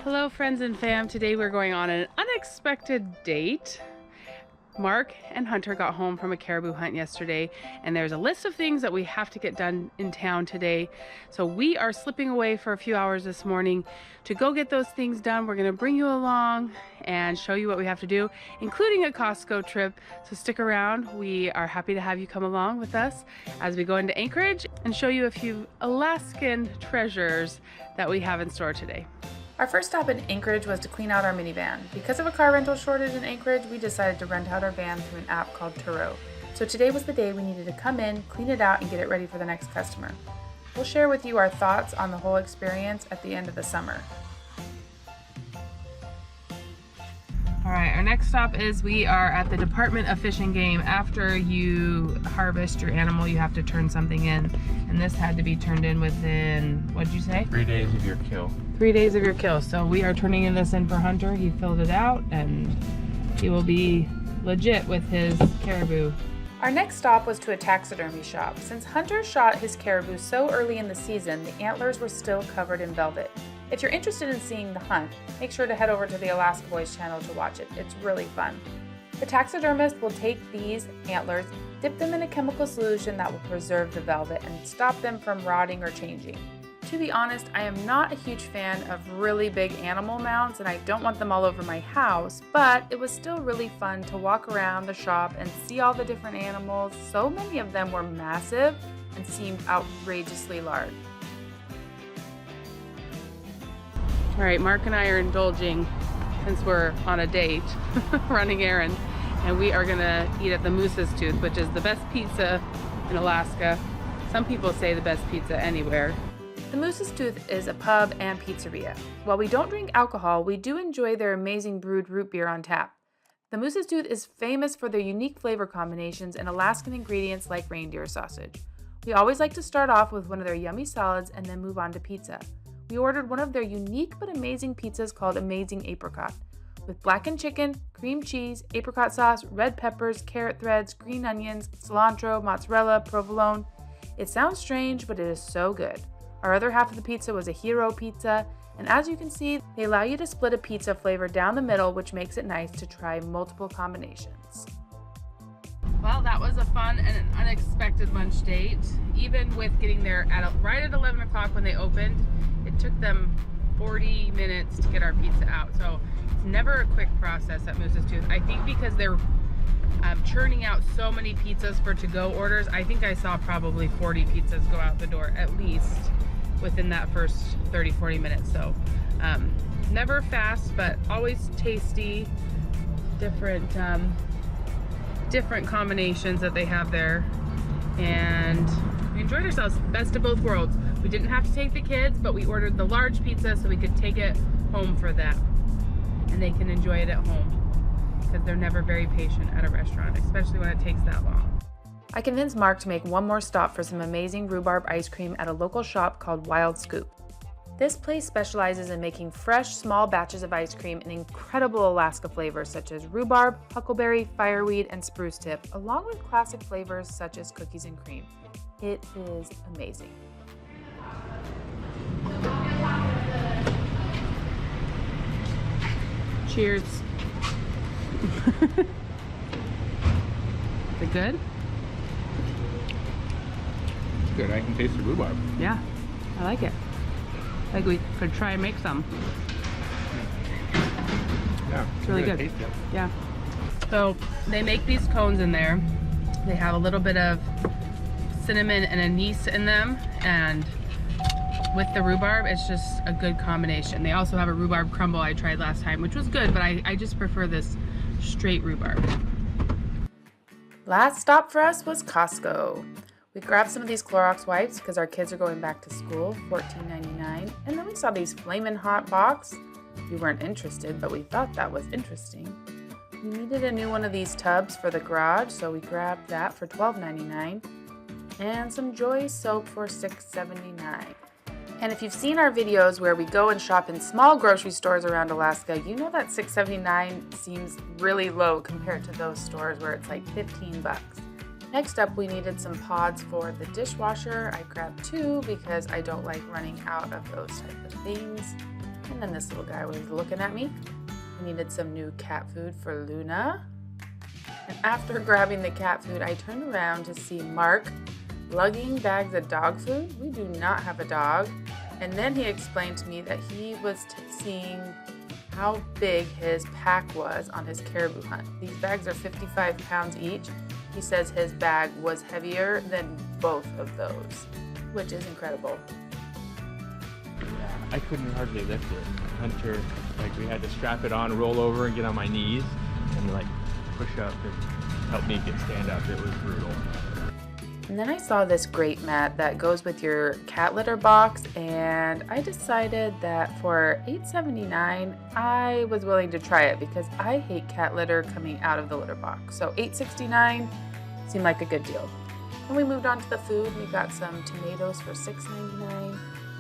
Hello friends and fam, today we're going on an unexpected date. Mark and Hunter got home from a caribou hunt yesterday, and there's a list of things that we have to get done in town today. So we are slipping away for a few hours this morning to go get those things done. We're gonna bring you along and show you what we have to do, including a Costco trip. So stick around. We are happy to have you come along with us as we go into Anchorage and show you a few Alaskan treasures that we have in store today. Our first stop in Anchorage was to clean out our minivan. Because of a car rental shortage in Anchorage, we decided to rent out our van through an app called Turo. So today was the day we needed to come in, clean it out, and get it ready for the next customer. We'll share with you our thoughts on the whole experience at the end of the summer. All right, our next stop is we are at the Department of Fish and Game. After you harvest your animal, you have to turn something in. And this had to be turned in within, what'd you say? 3 days of your kill. 3 days of your kill. So we are turning this in for Hunter. He filled it out and he will be legit with his caribou. Our next stop was to a taxidermy shop. Since Hunter shot his caribou so early in the season, the antlers were still covered in velvet. If you're interested in seeing the hunt, make sure to head over to the Alaska Boys channel to watch it. It's really fun. The taxidermist will take these antlers, dip them in a chemical solution that will preserve the velvet and stop them from rotting or changing. To be honest, I am not a huge fan of really big animal mounts and I don't want them all over my house, but it was still really fun to walk around the shop and see all the different animals. So many of them were massive and seemed outrageously large. All right, Mark and I are indulging since we're on a date, running errands, and we are gonna eat at the Moose's Tooth, which is the best pizza in Alaska. Some people say the best pizza anywhere. The Moose's Tooth is a pub and pizzeria. While we don't drink alcohol, we do enjoy their amazing brewed root beer on tap. The Moose's Tooth is famous for their unique flavor combinations and Alaskan ingredients like reindeer sausage. We always like to start off with one of their yummy salads and then move on to pizza. We ordered one of their unique but amazing pizzas called Amazing Apricot, with blackened chicken, cream cheese, apricot sauce, red peppers, carrot threads, green onions, cilantro, mozzarella, provolone. It sounds strange, but it is so good. Our other half of the pizza was a hero pizza, and as you can see, they allow you to split a pizza flavor down the middle, which makes it nice to try multiple combinations. Well, that was a fun and an unexpected lunch date. Even with getting there right at 11 o'clock when they opened, it took them 40 minutes to get our pizza out. So it's never a quick process at Moose's Tooth. I think because they're churning out so many pizzas for to-go orders, I think I saw probably 40 pizzas go out the door at least within that first 30-40 minutes. So never fast, but always tasty. Different combinations that they have there, and we enjoyed ourselves. Best of both worlds. We didn't have to take the kids, but we ordered the large pizza so we could take it home for them and they can enjoy it at home, because they're never very patient at a restaurant, especially when it takes that long. I convinced Mark to make one more stop for some amazing rhubarb ice cream at a local shop called Wild Scoop. This place specializes in making fresh, small batches of ice cream in incredible Alaska flavors such as rhubarb, huckleberry, fireweed, and spruce tip, along with classic flavors such as cookies and cream. It is amazing. Cheers. Is it good? Good, I can taste the rhubarb. Yeah, I like it. I think we could try and make some. Yeah, It's really good. Taste it. Yeah. So they make these cones in there. They have a little bit of cinnamon and anise in them, and with the rhubarb, it's just a good combination. They also have a rhubarb crumble I tried last time, which was good, but I just prefer this straight rhubarb. Last stop for us was Costco. We grabbed some of these Clorox wipes because our kids are going back to school, $14.99. And then we saw these Flamin' Hot box. We weren't interested, but we thought that was interesting. We needed a new one of these tubs for the garage, so we grabbed that for $12.99. And some Joy soap for $6.79. And if you've seen our videos where we go and shop in small grocery stores around Alaska, you know that $6.79 seems really low compared to those stores where it's like 15 bucks. Next up, we needed some pods for the dishwasher. I grabbed 2 because I don't like running out of those type of things. And then this little guy was looking at me. I needed some new cat food for Luna. And after grabbing the cat food, I turned around to see Mark lugging bags of dog food. We do not have a dog. And then he explained to me that he was seeing how big his pack was on his caribou hunt. These bags are 55 pounds each. He says his bag was heavier than both of those, which is incredible. I couldn't hardly lift it. Hunter, like we had to strap it on, roll over and get on my knees and like push up and help me stand up. It was brutal. And then I saw this grate mat that goes with your cat litter box, and I decided that for $8.79 I was willing to try it because I hate cat litter coming out of the litter box. So $8.69 seemed like a good deal. Then we moved on to the food. We got some tomatoes for $6.99,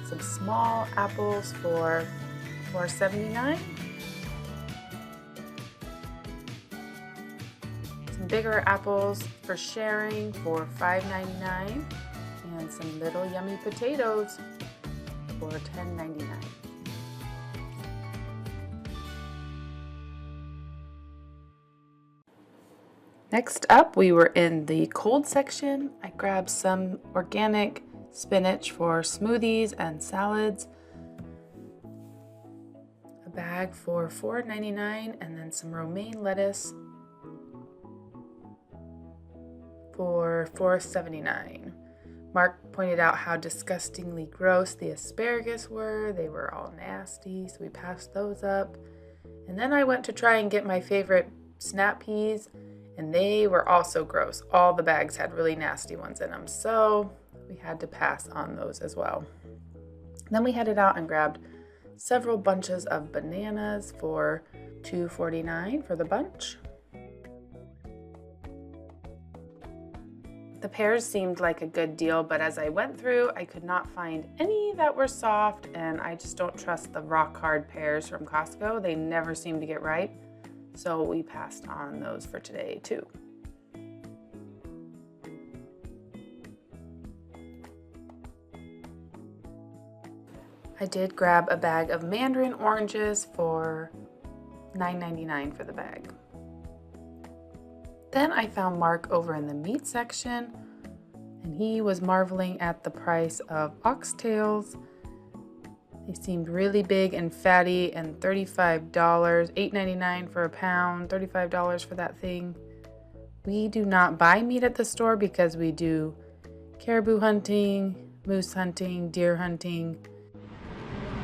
some small apples for $4.79, some bigger apples for sharing for $5.99, and some little yummy potatoes for $10.99. Next up, we were in the cold section. I grabbed some organic spinach for smoothies and salads, a bag for $4.99, and then some romaine lettuce for $4.79. Mark pointed out how disgustingly gross the asparagus were. They were all nasty, so we passed those up. And then I went to try and get my favorite snap peas, and they were also gross. All the bags had really nasty ones in them, so we had to pass on those as well. Then we headed out and grabbed several bunches of bananas for $2.49 for the bunch. The pears seemed like a good deal, but as I went through, I could not find any that were soft, and I just don't trust the rock hard pears from Costco. They never seem to get ripe, so we passed on those for today too. I did grab a bag of mandarin oranges for $9.99 for the bag. Then I found Mark over in the meat section, and he was marveling at the price of oxtails. They seemed really big and fatty, and $35, $8.99 for a pound, $35 for that thing. We do not buy meat at the store because we do caribou hunting, moose hunting, deer hunting.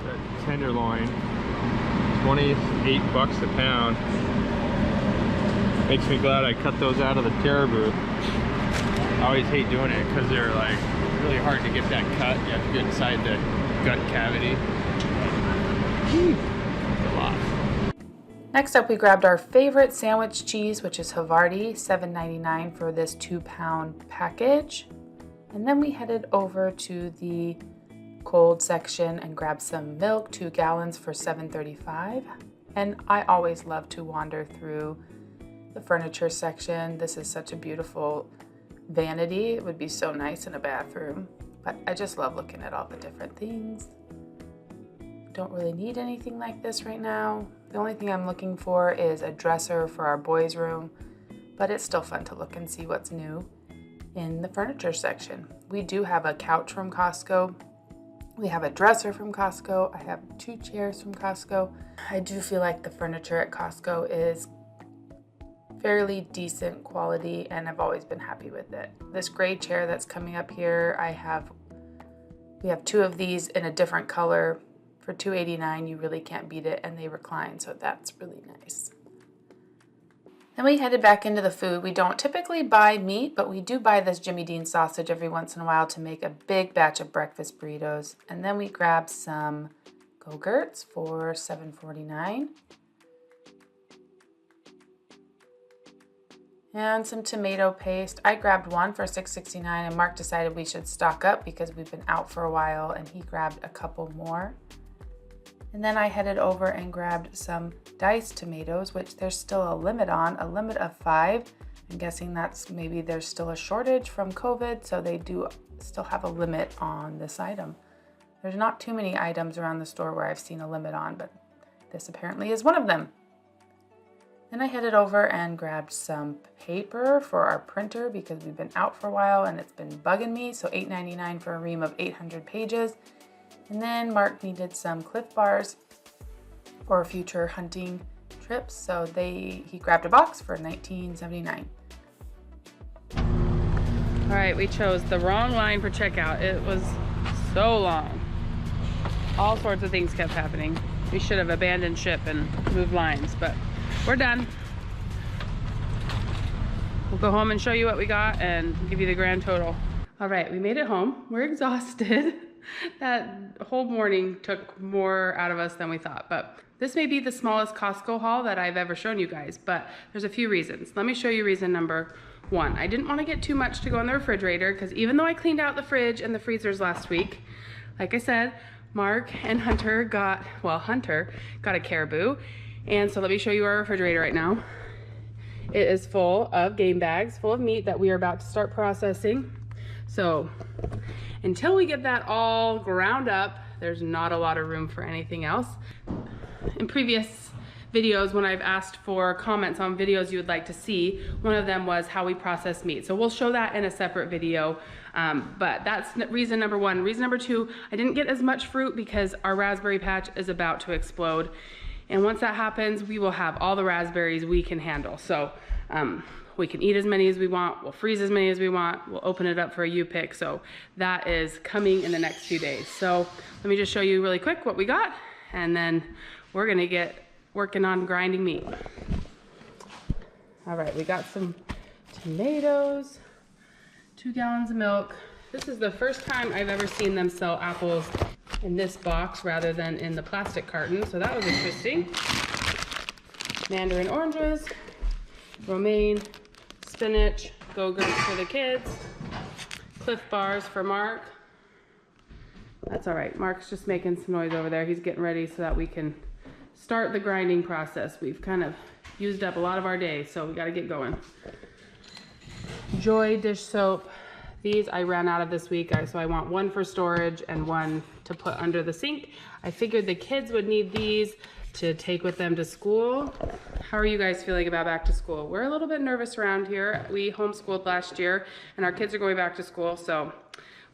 That tenderloin, $28 a pound. Makes me glad I cut those out of the caribou. I always hate doing it because they're like really hard to get that cut. You have to get inside the gut cavity. It's a lot. Next up, we grabbed our favorite sandwich cheese, which is Havarti, $7.99 for this 2-pound package. And then we headed over to the cold section and grabbed some milk, 2 gallons for $7.35. And I always love to wander through the furniture section. This is such a beautiful vanity. It would be so nice in a bathroom, but I just love looking at all the different things. Don't really need anything like this right now. The only thing I'm looking for is a dresser for our boys' room, but it's still fun to look and see what's new in the furniture section. We do have a couch from Costco. We have a dresser from Costco. I have 2 chairs from Costco. I do feel like the furniture at Costco is fairly decent quality, and I've always been happy with it. This gray chair that's coming up here, we have 2 of these in a different color for $2.89. You really can't beat it, and they recline, so that's really nice. Then we headed back into the food. We don't typically buy meat, but we do buy this Jimmy Dean sausage every once in a while to make a big batch of breakfast burritos. And then we grabbed some Go-Gurts for $7.49. And some tomato paste. I grabbed one for $6.69, and Mark decided we should stock up because we've been out for a while, and he grabbed a couple more. And then I headed over and grabbed some diced tomatoes, which there's still a limit on, a limit of 5. I'm guessing that's maybe there's still a shortage from COVID, so they do still have a limit on this item. There's not too many items around the store where I've seen a limit on, but this apparently is one of them. Then I headed over and grabbed some paper for our printer because we've been out for a while and it's been bugging me. So $8.99 for a ream of 800 pages. And then Mark needed some Cliff Bars for future hunting trips. So he grabbed a box for $19.79. All right, we chose the wrong line for checkout. It was so long. All sorts of things kept happening. We should have abandoned ship and moved lines, but we're done. We'll go home and show you what we got and give you the grand total. All right, we made it home. We're exhausted. That whole morning took more out of us than we thought, but this may be the smallest Costco haul that I've ever shown you guys, but there's a few reasons. Let me show you reason number one. I didn't want to get too much to go in the refrigerator because even though I cleaned out the fridge and the freezers last week, like I said, Mark and Hunter got a caribou. And so let me show you our refrigerator right now. It is full of game bags, full of meat that we are about to start processing. So until we get that all ground up, there's not a lot of room for anything else. In previous videos, when I've asked for comments on videos you would like to see, one of them was how we process meat. So we'll show that in a separate video. But that's reason number one. Reason number two, I didn't get as much fruit because our raspberry patch is about to explode. And once that happens, we will have all the raspberries we can handle. So we can eat as many as we want, we'll freeze as many as we want, we'll open it up for a U-pick. So that is coming in the next few days. So let me just show you really quick what we got, and then we're gonna get working on grinding meat. All right, we got some tomatoes, 2 gallons of milk. This is the first time I've ever seen them sell apples in this box rather than in the plastic carton, so that was interesting. Mandarin oranges, romaine, spinach, Go-Gurts for the kids, Cliff Bars for Mark. That's all right, Mark's just making some noise over there. He's getting ready so that we can start the grinding process. We've kind of used up a lot of our day, so we gotta get going. Joy dish soap. These I ran out of this week, so I want one for storage and one to put under the sink. I figured the kids would need these to take with them to school. How are you guys feeling about back to school? We're a little bit nervous around here. We homeschooled last year and our kids are going back to school, so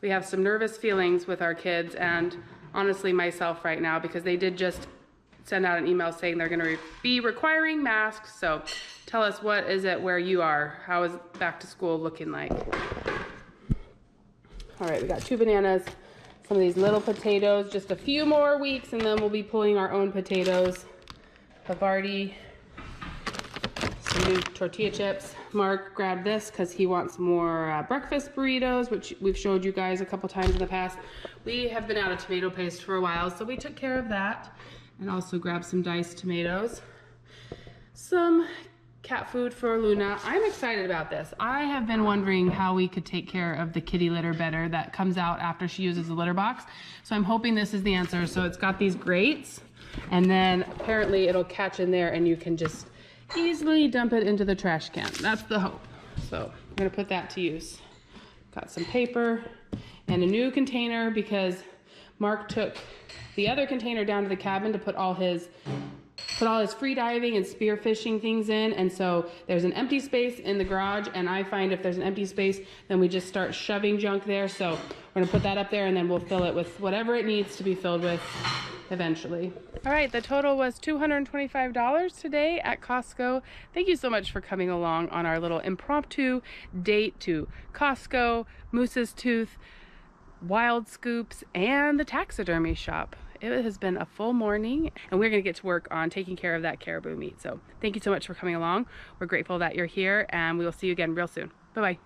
we have some nervous feelings with our kids and honestly myself right now, because they did just send out an email saying they're gonna be requiring masks. So tell us, what is it where you are? How is back to school looking like? All right, we got 2 bananas, some of these little potatoes, just a few more weeks and then we'll be pulling our own potatoes. Havarti, some new tortilla chips. Mark grabbed this because he wants more breakfast burritos, which we've showed you guys a couple times in the past. We have been out of tomato paste for a while, so we took care of that. And also grabbed some diced tomatoes. Some cat food for Luna. I'm excited about this. I have been wondering how we could take care of the kitty litter better that comes out after she uses the litter box. So I'm hoping this is the answer. So it's got these grates, and then apparently it'll catch in there and you can just easily dump it into the trash can. That's the hope. So I'm gonna put that to use. Got some paper and a new container because Mark took the other container down to the cabin to put all his free diving and spear fishing things in, and so there's an empty space in the garage, and I find if there's an empty space, then we just start shoving junk there. So we're gonna put that up there and then we'll fill it with whatever it needs to be filled with eventually. All right, the total was $225 today at Costco. Thank you so much for coming along on our little impromptu date to Costco, Moose's Tooth, Wild Scoops, and the taxidermy shop. It has been a full morning and we're gonna get to work on taking care of that caribou meat. So thank you so much for coming along. We're grateful that you're here and we will see you again real soon. Bye-bye.